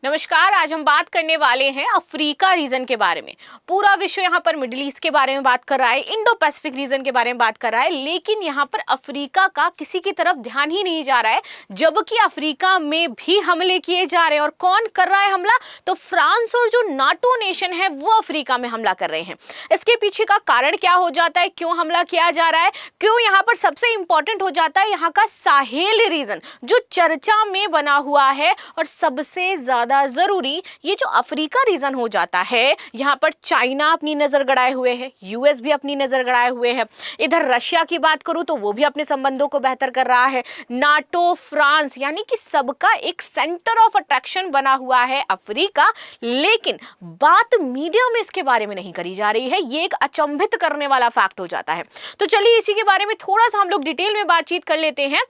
नमस्कार। आज हम बात करने वाले हैं अफ्रीका रीजन के बारे में। पूरा विश्व यहाँ पर मिडिल ईस्ट के बारे में बात कर रहा है, इंडो पैसिफिक रीजन के बारे में बात कर रहा है, लेकिन यहाँ पर अफ्रीका का किसी की तरफ ध्यान ही नहीं जा रहा है, जबकि अफ्रीका में भी हमले किए जा रहे हैं। और कौन कर रहा है हमला? तो फ्रांस और जो नाटो नेशन है वो अफ्रीका में हमला कर रहे हैं। इसके पीछे का कारण क्या हो जाता है, क्यों हमला किया जा रहा है, क्यों यहाँ पर सबसे इंपॉर्टेंट हो जाता है यहाँ का साहेल रीजन जो चर्चा में बना हुआ है, और सबसे ज्यादा जरूरी ये जो अफ्रीका रीजन हो जाता है। यहां पर चाइना अपनी नजर गड़ाए हुए है, यूएस भी अपनी नजर गड़ाए हुए है, इधर रशिया की बात करूं तो वो भी अपने संबंधों को बेहतर कर रहा है, नाटो, फ्रांस, यानी कि सबका एक सेंटर ऑफ अट्रैक्शन बना हुआ है अफ्रीका। लेकिन बात मीडिया में इसके बारे में नहीं करी जा रही है, ये एक अचंभित करने वाला फैक्ट हो जाता है। तो चलिए इसी के बारे में थोड़ा सा हम लोग डिटेल में बातचीत कर लेते हैं।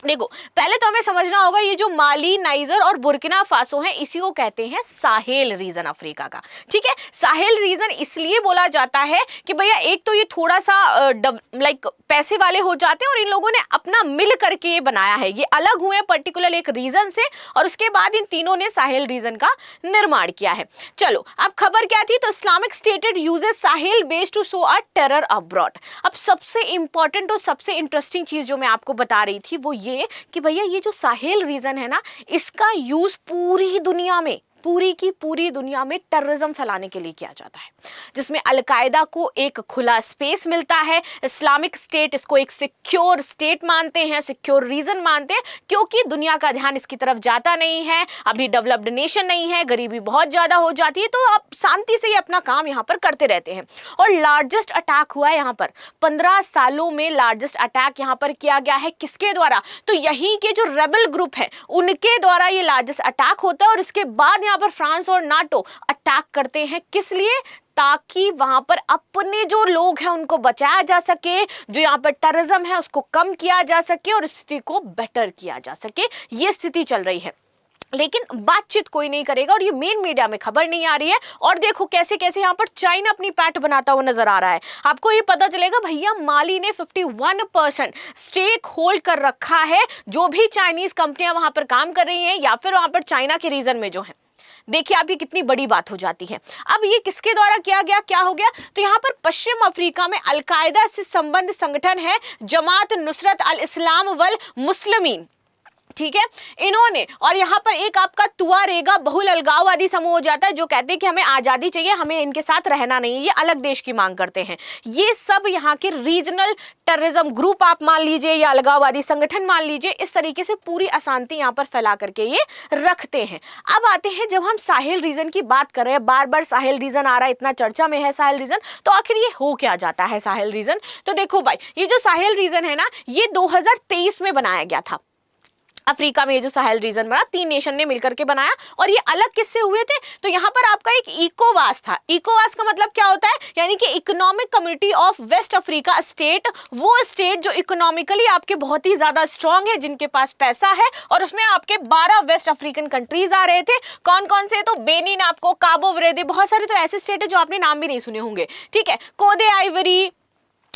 देखो, पहले तो हमें समझना होगा ये जो माली, नाइजर और बुर्किना फासो है, इसी को कहते हैं साहेल रीजन अफ्रीका का। ठीक है, साहेल रीजन इसलिए बोला जाता है कि भैया एक तो ये थोड़ा सा पैसे वाले हो जाते हैं, और इन लोगों ने अपना मिल करके ये बनाया है, ये अलग हुए पर्टिकुलर एक रीजन से, और उसके बाद इन तीनों ने साहेल रीजन का निर्माण किया है। चलो, अब खबर क्या थी? तो Islamic State uses Sahel base to show a terror abroad. अब सबसे इंपॉर्टेंट और सबसे इंटरेस्टिंग चीज जो मैं आपको बता रही थी वो ये कि भैया ये जो साहेल रीजन है ना, इसका यूज पूरी दुनिया में, पूरी की पूरी दुनिया में टेररिज्म फैलाने के लिए किया जाता है, जिसमें अलकायदा को एक खुला स्पेस मिलता है। इस्लामिक स्टेट इसको एक सिक्योर स्टेट मानते हैं, सिक्योर रीजन मानते हैं, क्योंकि दुनिया का ध्यान इसकी तरफ जाता नहीं है, अभी डेवलप्ड नेशन नहीं है, गरीबी बहुत ज्यादा हो जाती है, तो आप शांति से ही अपना काम यहाँ पर करते रहते हैं। और लार्जेस्ट अटैक हुआ है यहाँ पर 15 सालों में, लार्जेस्ट अटैक यहाँ पर किया गया है। किसके द्वारा? तो यहीं के जो रेबल ग्रुप है उनके द्वारा ये लार्जेस्ट अटैक होता है। और इसके बाद यहाँ पर फ्रांस और नाटो अटैक करते हैं। किस लिए? ताकि वहां पर अपने जो लोग हैं उनको बचाया जा सके, जो यहाँ पर टेररिज्म है उसको कम किया जा सके और स्थिति को बेटर किया जा सके। ये स्थिति चल रही है, लेकिन बातचीत कोई नहीं करेगा, और ये मेन मीडिया में खबर नहीं आ रही है। और देखो कैसे कैसे यहाँ पर चाइना अपनी पैठ बनाता हुआ नजर आ रहा है। आपको ये पता चलेगा भैया माली ने 51% स्टेक होल्ड कर रखा है, जो भी चाइनीज कंपनियां वहां पर काम कर रही हैं या फिर वहां पर चाइना के रीजन में जो है। देखिए आप, ये कितनी बड़ी बात हो जाती है। अब ये किसके द्वारा किया गया, क्या हो गया? तो यहाँ पर पश्चिम अफ्रीका में अलकायदा से संबंध संगठन है जमात नुसरत अल इस्लाम वल मुस्लिमीन। ठीक है, इन्होंने, और यहाँ पर एक आपका तुआरेगा बहुल अलगाववादी समूह हो जाता है जो कहते हैं कि हमें आजादी चाहिए, हमें इनके साथ रहना नहीं है, ये अलग देश की मांग करते हैं। ये सब यहाँ के रीजनल टेररिज्म ग्रुप आप मान लीजिए या अलगाववादी संगठन मान लीजिए, इस तरीके से पूरी अशांति यहाँ पर फैला करके ये रखते हैं। अब आते हैं, जब हम साहेल रीजन की बात कर रहे हैं, बार बार साहेल रीजन आ रहा है, इतना चर्चा में है साहेल रीजन, तो आखिर ये हो क्या जाता है साहेल रीजन? तो देखो भाई, ये जो साहेल रीजन है ना, ये 2023 में बनाया गया था अफ्रीका में। ये जो साहेल रीजन बना, 3 नेशन ने मिलकर के बनाया। और ये अलग किससे हुए थे? तो यहाँ पर आपका एक इकोवास था। इकोवास का मतलब क्या होता है? यानी कि economic community of West Africa state, वो स्टेट जो इकोनॉमिकली आपके बहुत ही ज्यादा स्ट्रांग है, जिनके पास पैसा है, और उसमें आपके 12 वेस्ट अफ्रीकन कंट्रीज आ रहे थे। कौन कौन से? तो बेनिन, आपको काबो वर्दे, बहुत सारे तो ऐसे स्टेट है जो आपने नाम भी नहीं सुने होंगे। ठीक है, कोदे आइवरी,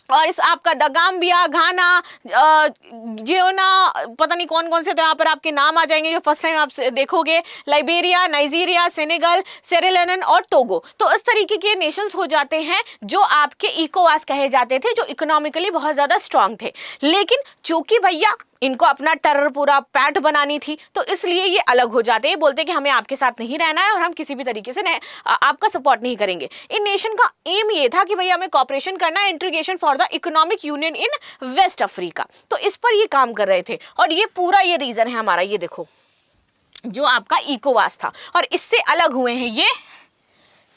और इस आपका दगाम्बिया, घाना, जियोना, पता नहीं कौन कौन से, तो यहाँ पर आपके नाम आ जाएंगे जो फर्स्ट टाइम आप देखोगे। लाइबेरिया, नाइजीरिया, सेनेगल, सेरेलेनन और टोगो। तो इस तरीके के नेशंस हो जाते हैं जो आपके इकोवास कहे जाते थे, जो इकोनॉमिकली बहुत ज्यादा स्ट्रांग थे। लेकिन चूंकि भैया इनको अपना टेरर पूरा पैठ बनानी थी, तो इसलिए ये अलग हो जाते हैं, बोलते हैं कि हमें आपके साथ नहीं रहना है और हम किसी भी तरीके से आपका सपोर्ट नहीं करेंगे। इन नेशन का एम ये था कि भैया हमें कॉपरेशन करना है, integration for the economic union in West Africa. तो इस पर ये काम कर रहे थे, और ये पूरा ये रीजन है हमारा, ये देखो जो आपका इकोवास था। और इससे अलग हुए हैं ये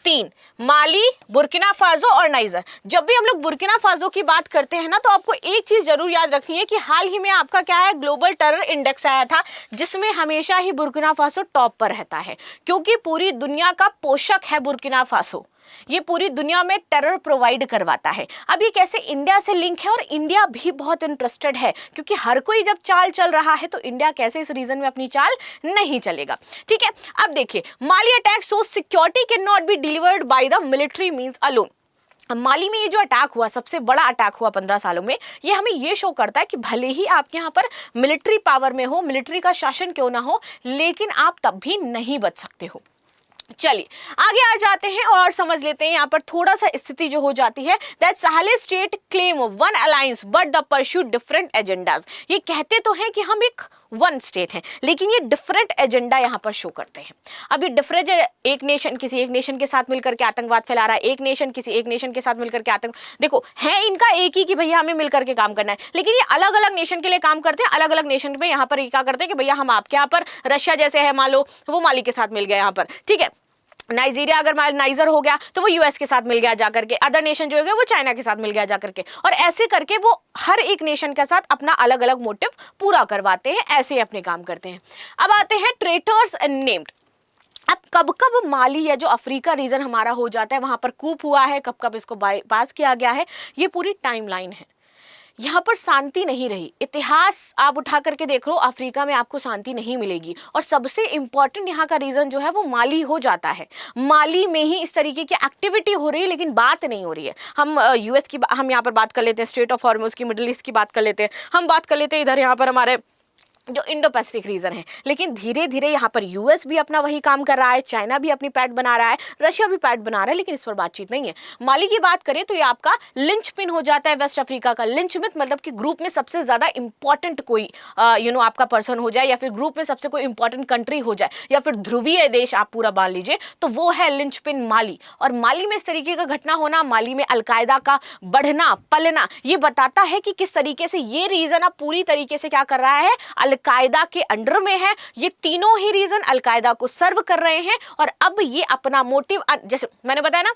3, माली, बुर्किना फासो और नाइजर। जब भी हम लोग बुर्किना फासो की बात करते हैं ना, तो आपको एक चीज जरूर याद रखनी है कि हाल ही में आपका क्या है, ग्लोबल टेरर इंडेक्स आया था, जिसमें हमेशा ही बुर्किना फासो टॉप पर रहता है, क्योंकि पूरी दुनिया का पोषक है बुर्किना फासो। ये पूरी दुनिया में टेरर प्रोवाइड करवाता है। अब ये कैसे इंडिया से लिंक है, और इंडिया भी बहुत इंटरेस्टेड है, क्योंकि हर कोई जब चाल चल रहा है तो इंडिया कैसे इस रीजन में अपनी चाल नहीं चलेगा। ठीक है, अब देखिए, Mali attack so security cannot be delivered by the military means alone. Mali में ये जो अटैक हुआ, सबसे बड़ा अटैक हुआ 15 सालों में, ये हमें ये शो करता है कि भले ही आपके यहाँ पर मिलिट्री पावर में हो, मिलिट्री का शासन क्यों ना हो, लेकिन आप तब भी नहीं बच सकते हो। चलिए आगे आ जाते हैं और समझ लेते हैं यहाँ पर थोड़ा सा स्थिति जो हो जाती है, that Sahel state claim one alliance but the pursue different agendas. ये कहते तो हैं कि हम एक वन स्टेट हैं, लेकिन ये डिफरेंट एजेंडा यहाँ पर शो करते हैं। अब ये डिफरेंट, एक नेशन किसी एक नेशन के साथ मिलकर के आतंकवाद फैला रहा है, एक नेशन किसी एक नेशन के साथ मिलकर के आतंक, देखो है इनका एक ही कि भैया हमें मिलकर के काम करना है, लेकिन ये अलग अलग नेशन के लिए काम करते हैं। अलग अलग नेशन पे यहाँ पर क्या करते हैं कि भैया हम आपके यहाँ पर, रशिया जैसे है मान लो, वो माली के साथ मिल गया यहाँ पर, ठीक है। नाइजीरिया अगर नाइजर हो गया तो वो यूएस के साथ मिल गया जाकर के, अदर नेशन जो है वो चाइना के साथ मिल गया जाकर के, और ऐसे करके वो हर एक नेशन के साथ अपना अलग अलग मोटिव पूरा करवाते हैं, ऐसे अपने काम करते हैं। अब आते हैं ट्रेटर्स नेम्ड। अब कब कब माली या जो अफ्रीका रीजन हमारा हो जाता है वहां पर कूप हुआ है, कब कब इसको बाईपास किया गया है, ये पूरी टाइमलाइन है। यहाँ पर शांति नहीं रही, इतिहास आप उठा करके देख लो, अफ्रीका में आपको शांति नहीं मिलेगी। और सबसे इंपॉर्टेंट यहाँ का रीजन जो है वो माली हो जाता है। माली में ही इस तरीके की एक्टिविटी हो रही है, लेकिन बात नहीं हो रही है। हम यूएस की हम यहाँ पर बात कर लेते हैं, स्ट्रेट ऑफ हॉर्मुज की, मिडिल ईस्ट की बात कर लेते हैं, हम बात कर लेते हैं इधर यहाँ पर हमारे जो इंडो पैसिफिक रीजन है। लेकिन धीरे धीरे यहाँ पर यूएस भी अपना वही काम कर रहा है, चाइना भी अपनी पैड बना रहा है, रशिया भी पैड बना रहा है, लेकिन इस पर बातचीत नहीं है। माली की बात करें तो ये आपका लिंच पिन हो जाता है वेस्ट अफ्रीका का। लिंच पिन मतलब कि ग्रुप में सबसे ज्यादा इंपॉर्टेंट कोई आपका पर्सन हो जाए, या फिर ग्रुप में सबसे कोई इंपॉर्टेंट कंट्री हो जाए, या फिर ध्रुवीय देश आप पूरा मान लीजिए, तो वो है लिंच पिन माली। और माली में इस तरीके का घटना होना, माली में अलकायदा का बढ़ना पलना, ये बताता है कि किस तरीके से ये रीजन अब पूरी तरीके से क्या कर रहा है, अलकायदा के अंडर में है। ये तीनों ही रीजन अलकायदा को सर्व कर रहे हैं, और अब ये अपना मोटिव, जैसे मैंने बताया ना,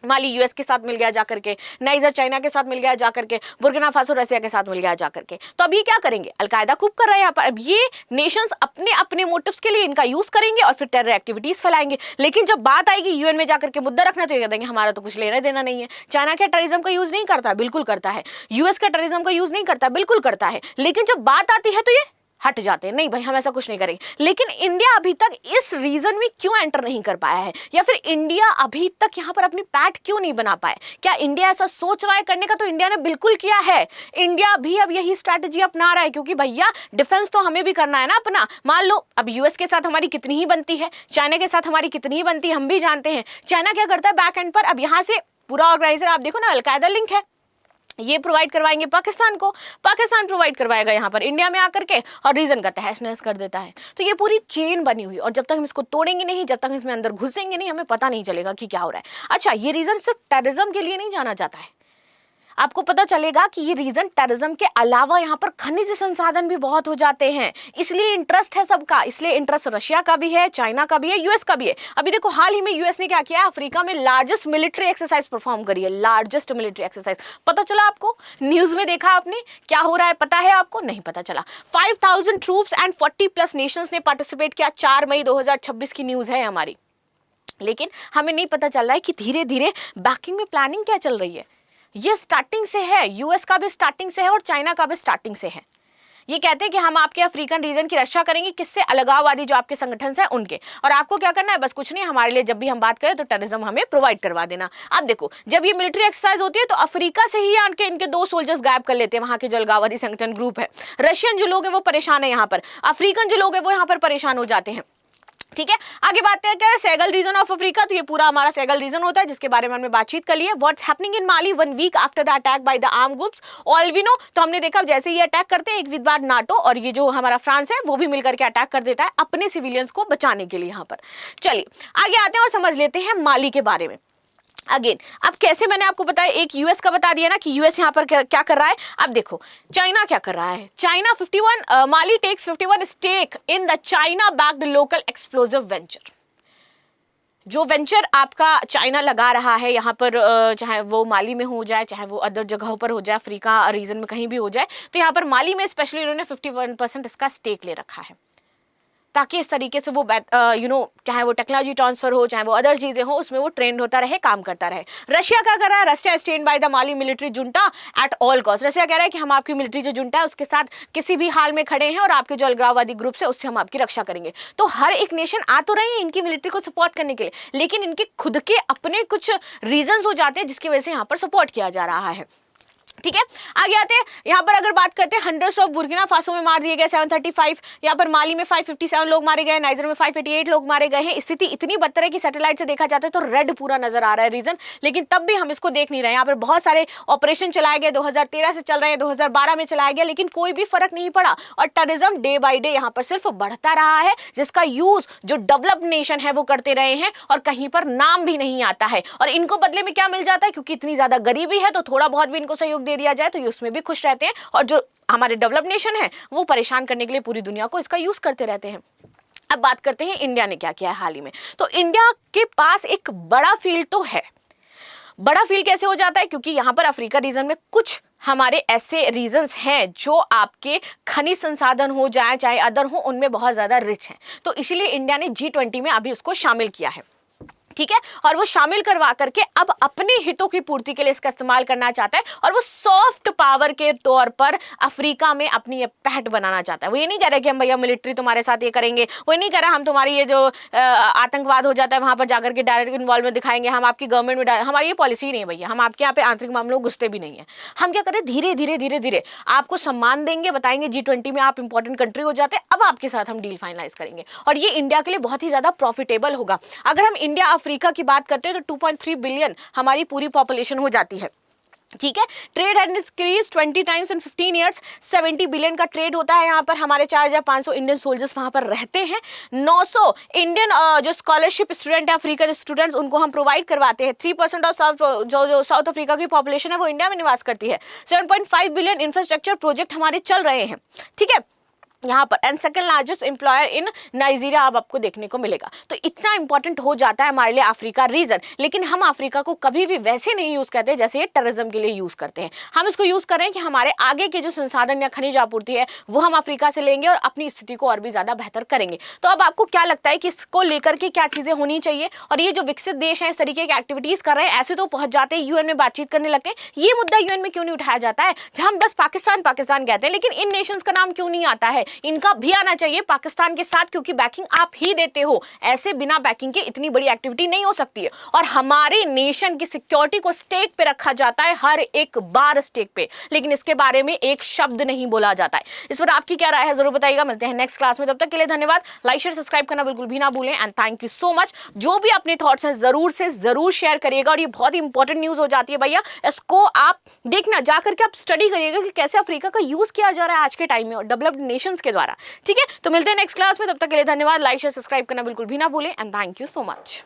माली यूएस के साथ मिल गया जाकर के, नाइजर चाइना के साथ मिल गया जाकर के, बुर्किना फासो रसिया के साथ मिल गया जाकर के, तो अब ये क्या करेंगे, अलकायदा खूब कर रहे हैं यहाँ पर। अब ये नेशंस अपने अपने मोटिव्स के लिए इनका यूज करेंगे और फिर टेरर एक्टिविटीज फैलाएंगे। लेकिन जब बात आएगी यूएन में जाकर के मुद्दा रखना, तो ये कह देंगे हमारा तो कुछ लेना देना नहीं है। चाइना क्या टेररिज्म का यूज नहीं करता? बिल्कुल करता है। यूएस का टेररिज्म का यूज नहीं करता? बिल्कुल करता है। लेकिन जब बात आती है तो ये हट जाते हैं, नहीं भाई हम ऐसा कुछ नहीं करेंगे। लेकिन इंडिया अभी तक इस रीजन में क्यों एंटर नहीं कर पाया है, या फिर इंडिया अभी तक यहाँ पर अपनी पैठ क्यों नहीं बना पाया? क्या इंडिया ऐसा सोच रहा है करने का? तो इंडिया ने बिल्कुल किया है। इंडिया भी अब यही स्ट्रैटेजी अपना रहा है, क्योंकि भैया डिफेंस तो हमें भी करना है ना अपना। मान लो अब यूएस के साथ हमारी कितनी ही बनती है, चाइना के साथ हमारी कितनी ही बनती है, हम भी जानते हैं। चाइना क्या करता है बैक एंड पर, अब यहाँ से पूरा ऑर्गेनाइजर आप देखो ना, अलकायदा लिंक है, ये प्रोवाइड करवाएंगे पाकिस्तान को, पाकिस्तान प्रोवाइड करवाएगा यहाँ पर इंडिया में आकर के, और रीजन का तहस नहस कर देता है। तो ये पूरी चेन बनी हुई, और जब तक हम इसको तोड़ेंगे नहीं, जब तक इसमें अंदर घुसेंगे नहीं, हमें पता नहीं चलेगा कि क्या हो रहा है। अच्छा, ये रीजन सिर्फ टेररिज्म के लिए नहीं जाना जाता है, आपको पता चलेगा कि ये रीजन टेररिज्म के अलावा यहाँ पर खनिज संसाधन भी बहुत हो जाते हैं, इसलिए इंटरेस्ट है सबका। इसलिए इंटरेस्ट रशिया का भी है, चाइना का भी है, यूएस का भी है। अभी देखो हाल ही में यूएस ने क्या किया, अफ्रीका में लार्जेस्ट मिलिट्री एक्सरसाइज परफॉर्म करी है, लार्जेस्ट मिलिट्री एक्सरसाइज। पता चला आपको? न्यूज में देखा आपने? क्या हो रहा है पता है आपको? नहीं पता चला। 5000 ट्रूप्स एंड 40+ नेशंस ने पार्टिसिपेट किया। 4 मई 2026 की न्यूज है हमारी। लेकिन हमें नहीं पता चल रहा है कि धीरे धीरे बैकिंग में प्लानिंग क्या चल रही है। ये स्टार्टिंग से है, यूएस का भी स्टार्टिंग से है और चाइना का भी स्टार्टिंग से है। ये कहते हैं कि हम आपके अफ्रीकन रीजन की रक्षा करेंगे, किससे? अलगाववादी जो आपके संगठन है उनके। और आपको क्या करना है? बस कुछ नहीं, हमारे लिए जब भी हम बात करें तो टेररिज्म हमें प्रोवाइड करवा देना। अब देखो जब ये मिलिट्री एक्सरसाइज होती है तो अफ्रीका से ही आके इनके 2 सोल्जर्स गायब कर लेते हैं, वहां के जो अलगाववादी संगठन ग्रुप है। रशियन जो लोग है वो परेशान है यहाँ पर, अफ्रीकन जो लोग है वो यहाँ पर परेशान हो जाते हैं। ठीक है, आगे बात क्या है, सेगल रीजन ऑफ अफ्रीका। तो ये पूरा हमारा सेगल रीजन होता है, जिसके बारे में हमने बातचीत कर ली है। What's happening in Mali 1 week after the attack by the arm groups all we know. तो हमने देखा जैसे ये अटैक करते हैं, एक विद बार नाटो और ये जो हमारा फ्रांस है वो भी मिलकर के अटैक कर देता है अपने सिविलियंस को बचाने के लिए यहाँ पर। चलिए आगे आते हैं और समझ लेते हैं माली के बारे में। अगेन अब कैसे, मैंने आपको बताया, एक यूएस का बता दिया ना कि यूएस यहाँ पर क्या कर रहा है। अब देखो चाइना क्या कर रहा है। China 51 Mali takes 51 stake in the China backed local explosive venture. जो वेंचर आपका चाइना लगा रहा है यहाँ पर, चाहे वो माली में हो जाए, चाहे वो अदर जगहों पर हो जाए, अफ्रीका रीजन में कहीं भी हो जाए, तो यहाँ पर माली में स्पेशली उन्होंने 51% इसका स्टेक ले रखा है। ताकि इस तरीके से वो चाहे वो टेक्नोलॉजी ट्रांसफर हो, चाहे वो अदर चीजें हो, उसमें वो ट्रेंड होता रहे, काम करता रहे। रशिया क्या कर रहा है? Russia stand by the Mali military junta at all cost. Russia कह रहा है कि हम आपकी मिलिट्री जो जुंटा है उसके साथ किसी भी हाल में खड़े हैं और आपके जो अलगाववादी ग्रुप है उससे हम आपकी रक्षा करेंगे। तो हर एक नेशन आ तो रही है इनकी मिलिट्री को सपोर्ट करने के लिए, लेकिन इनके खुद के अपने कुछ रीजंस हो जाते हैं जिसकी वजह से यहाँ पर सपोर्ट किया जा रहा है। ठीक है, आगे आते हैं। यहाँ पर अगर बात करते हैं, हंड्रेड्स ऑफ बुर्किना फासो में मार दिए गए 735, यहाँ पर माली में 557 लोग मारे गए, नाइजर में 588 लोग मारे गए हैं। स्थिति इतनी बदतर है कि सैटेलाइट से देखा जाता है तो रेड पूरा नजर आ रहा है रीजन, लेकिन तब भी हम इसको देख नहीं रहे। यहाँ पर बहुत सारे ऑपरेशन चलाए गए, 2013 से चल रहे हैं, 2012 में चलाया गया, लेकिन कोई भी फर्क नहीं पड़ा और टेररिज्म डे बाई डे यहाँ पर सिर्फ बढ़ता रहा है, जिसका यूज जो डेवलप्ड नेशन है वो करते रहे हैं और कहीं पर नाम भी नहीं आता है। और इनको बदले में क्या मिल जाता है? क्योंकि इतनी ज्यादा गरीबी है तो थोड़ा बहुत भी इनको सहयोग दे दिया जाए तो ये उसमें भी खुश रहते हैं, और जो हमारे डेवलप्ड नेशन है वो परेशान करने के लिए पूरी दुनिया को इसका यूज करते रहते हैं। अब बात करते हैं इंडिया ने क्या किया है हाल ही में। तो इंडिया के पास एक बड़ा फील्ड तो है। बड़ा फील्ड कैसे हो जाता है? क्योंकि यहां पर अफ्रीका रीजन में कुछ हमारे ऐसे रीजन्स हैं जो आपके खनिज संसाधन हो जाए चाहे अदर हो, उनमें बहुत ज्यादा रिच हैं। तो इसीलिए इंडिया ने G20 में अभी उसको शामिल किया है। ठीक है, और वो शामिल करवा करके अब अपने हितों की पूर्ति के लिए इसका इस्तेमाल करना चाहता है, और वो सॉफ्ट पावर के तौर पर अफ्रीका में अपनी ये पहट बनाना चाहता है। वो ये नहीं कह रहा कि हम भैया मिलिट्री तुम्हारे साथ ये करेंगे, वो ये नहीं कह रहा हम तुम्हारी ये जो आतंकवाद हो जाता है वहां पर जाकर के डायरेक्ट इन्वॉल्वमेंट दिखाएंगे, हम आपकी गवर्नमेंट में, हमारी ये पॉलिसी नहीं है भैया, हम आपके यहाँ पे आंतरिक मामलों घुसते भी नहीं है। हम क्या करें, धीरे धीरे धीरे धीरे आपको सम्मान देंगे, बताएंगे G20 में आप इंपॉर्टेंट कंट्री हो जाते हैं, अब आपके साथ हम डील फाइनलाइज करेंगे, और ये इंडिया के लिए बहुत ही ज्यादा प्रॉफिटेबल होगा। अगर हम इंडिया अफ्रीका की बात करते हैं तो 2.3 बिलियन हमारी पूरी पॉपुलेशन हो जाती है। ठीक है, trade had increase 20 times in 15 years, 70 billion का ट्रेड होता है। यहाँ पर हमारे 4500 इंडियन सोल्जर्स वहां पर रहते हैं। 900 इंडियन जो स्कॉलरशिप स्टूडेंट है, अफ्रीकन स्टूडेंट्स, उनको हम प्रोवाइड करवाते हैं। 3% ऑफ जो साउथ अफ्रीका की पॉपुलेशन है वो इंडिया में निवास करती है। 7.5 बिलियन इंफ्रास्ट्रक्चर प्रोजेक्ट हमारे चल रहे हैं। ठीक है, यहाँ पर and second largest employer in Nigeria अब आपको देखने को मिलेगा। तो इतना इंपॉर्टेंट हो जाता है हमारे लिए अफ्रीका रीजन, लेकिन हम अफ्रीका को कभी भी वैसे नहीं यूज करते जैसे ये टेररिज्म के लिए यूज करते हैं। हम इसको यूज कर रहे हैं कि हमारे आगे के जो संसाधन या खनिज आपूर्ति है वो हम अफ्रीका से लेंगे और अपनी स्थिति को और भी ज्यादा बेहतर करेंगे। तो अब आपको क्या लगता है कि इसको लेकर के क्या चीजें होनी चाहिए? और ये जो विकसित देश है इस तरीके की एक्टिविटीज कर रहे हैं, ऐसे तो पहुंच जाते हैं यूएन में बातचीत करने लगते हैं। ये मुद्दा यूएन में क्यों नहीं उठाया जाता है? जहां हम बस पाकिस्तान पाकिस्तान कहते हैं, लेकिन इन नेशंस का नाम क्यों नहीं आता है? इनका भी आना चाहिए पाकिस्तान के साथ, क्योंकि बैकिंग आप ही देते हो। ऐसे बिना बैकिंग के इतनी बड़ी एक्टिविटी नहीं हो सकती है, और हमारे नेशन की सिक्योरिटी को स्टेक पे रखा जाता है, हर एक बार स्टेक पे, लेकिन इसके बारे में एक शब्द नहीं बोला जाता है। इस पर आपकी क्या राय है जरूर बताइएगा। मिलते हैं नेक्स्ट क्लास में, तब तक के लिए धन्यवाद। लाइक शेयर सब्सक्राइब करना बिल्कुल भी ना भूलें, and thank you so much. जो भी अपने थॉट्स हैं जरूर से जरूर शेयर करिएगा, और ये बहुत ही इंपॉर्टेंट न्यूज हो जाती है भैया, इसको आप देखना, जाकर के आप स्टडी करिएगा कि कैसे अफ्रीका का यूज किया जा रहा है आज के टाइम में और डेवलप्ड नेशंस के द्वारा। ठीक है, तो मिलते हैं नेक्स्ट क्लास में, तब तक के लिए धन्यवाद। लाइक शेयर सब्सक्राइब करना बिल्कुल भी ना भूलें, and thank you so much.